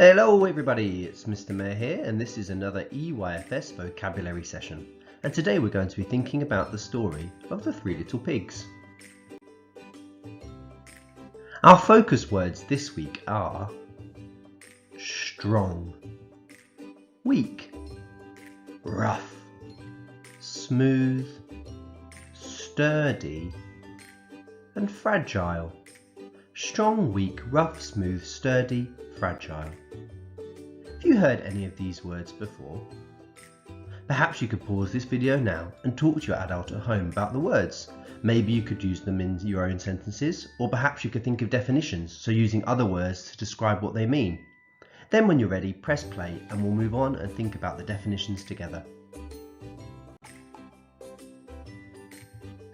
Hello everybody, it's Mr. Mayor here, and this is another EYFS vocabulary session. And today we're going to be thinking about the story of the Three Little Pigs. Our focus words this week are strong, weak, rough, smooth, sturdy, and fragile. Strong, weak, rough, smooth, sturdy, fragile. Have you heard any of these words before? Perhaps you could pause this video now and talk to your adult at home about the words. Maybe you could use them in your own sentences, or perhaps you could think of definitions, so using other words to describe what they mean. Then when you're ready, press play and we'll move on and think about the definitions together.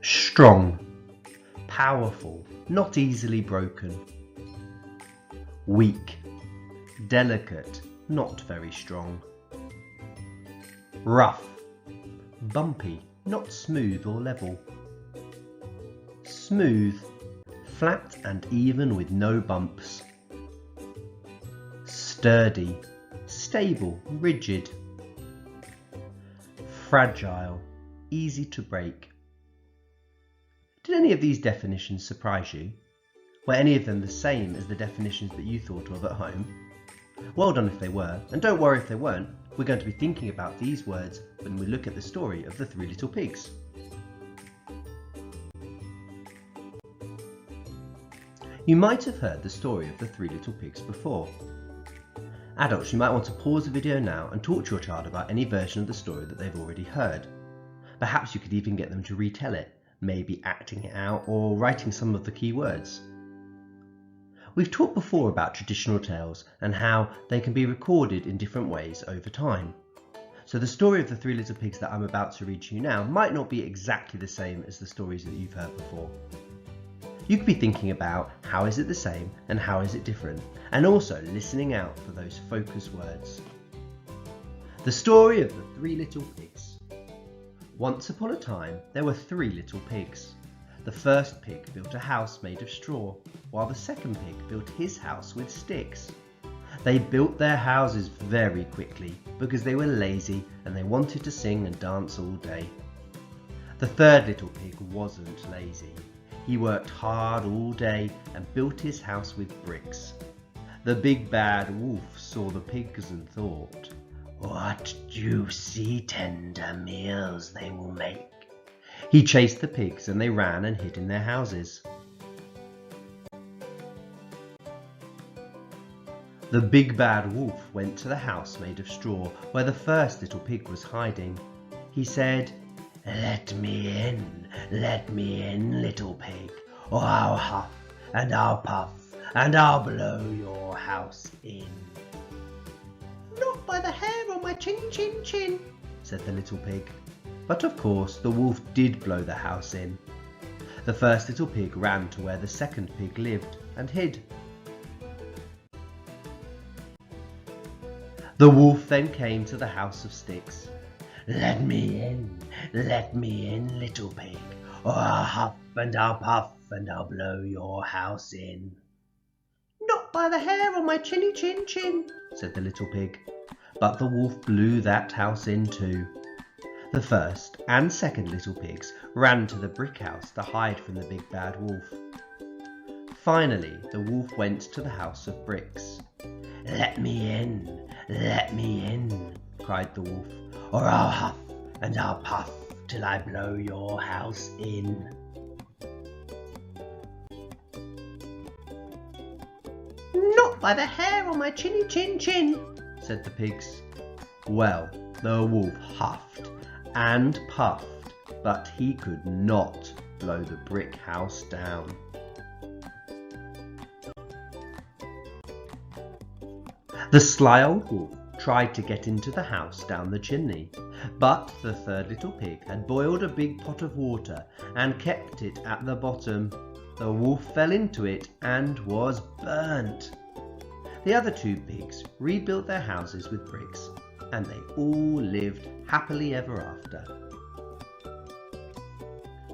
Strong, powerful, not easily broken. Weak, delicate, not very strong. Rough, bumpy, not smooth or level. Smooth, flat and even with no bumps. Sturdy, stable, rigid. Fragile, easy to break. Did any of these definitions surprise you? Were any of them the same as the definitions that you thought of at home? Well done if they were, and don't worry if they weren't. We're going to be thinking about these words when we look at the story of the Three Little Pigs. You might have heard the story of the Three Little Pigs before. Adults, you might want to pause the video now and talk to your child about any version of the story that they've already heard. Perhaps you could even get them to retell it, maybe acting it out or writing some of the key words. We've talked before about traditional tales and how they can be recorded in different ways over time. So the story of the Three Little Pigs that I'm about to read to you now might not be exactly the same as the stories that you've heard before. You could be thinking about how is it the same and how is it different, and also listening out for those focus words. The story of the Three Little Pigs. Once upon a time there were three little pigs. The first pig built a house made of straw, while the second pig built his house with sticks. They built their houses very quickly because they were lazy and they wanted to sing and dance all day. The third little pig wasn't lazy. He worked hard all day and built his house with bricks. The big bad wolf saw the pigs and thought, "What juicy tender meals they will make." He chased the pigs and they ran and hid in their houses. The big bad wolf went to the house made of straw where the first little pig was hiding. He said, let me in, little pig, or I'll huff and I'll puff and I'll blow your house in." "Not by the hair on my chin chin chin," said the little pig. But of course the wolf did blow the house in. The first little pig ran to where the second pig lived and hid. The wolf then came to the house of sticks. Let me in, little pig, or I'll huff and I'll puff and I'll blow your house in." "Not by the hair on my chinny chin chin," said the little pig. But the wolf blew that house in too. The first and second little pigs ran to the brick house to hide from the big bad wolf. Finally, the wolf went to the house of bricks. Let me in, cried the wolf, "or I'll huff and I'll puff till I blow your house in." "Not by the hair on my chinny chin chin," said the pigs. Well, the wolf huffed and puffed, but he could not blow the brick house down. The sly old wolf tried to get into the house down the chimney, but the third little pig had boiled a big pot of water and kept it at the bottom. The wolf fell into it and was burnt. The other two pigs rebuilt their houses with bricks, and they all lived happily ever after.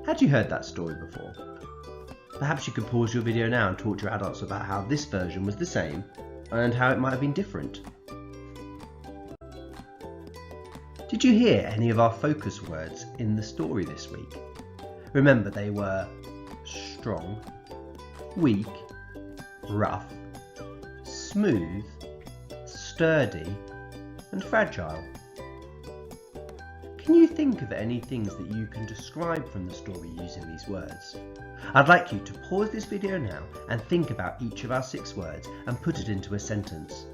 Had you heard that story before? Perhaps you could pause your video now and talk to your adults about how this version was the same and how it might have been different. Did you hear any of our focus words in the story this week? Remember, they were strong, weak, rough, smooth, sturdy, and fragile. Can you think of any things that you can describe from the story using these words? I'd like you to pause this video now and think about each of our 6 words and put it into a sentence.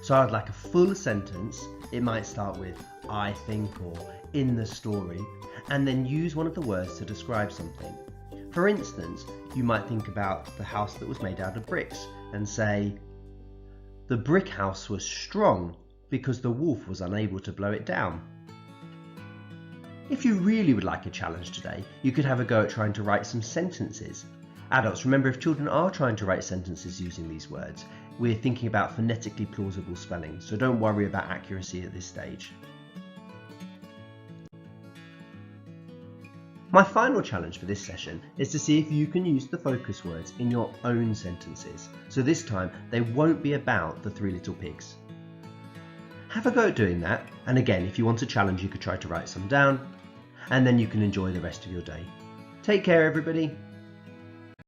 So I'd like a full sentence. It might start with I think or in the story, and then use one of the words to describe something. For instance, you might think about the house that was made out of bricks and say, the brick house was strong because the wolf was unable to blow it down. If you really would like a challenge today, you could have a go at trying to write some sentences. Adults, remember, if children are trying to write sentences using these words, we're thinking about phonetically plausible spelling, so don't worry about accuracy at this stage. My final challenge for this session is to see if you can use the focus words in your own sentences, so this time they won't be about the 3 little pigs. Have a go at doing that, and again, if you want a challenge, you could try to write some down, and then you can enjoy the rest of your day. Take care, everybody.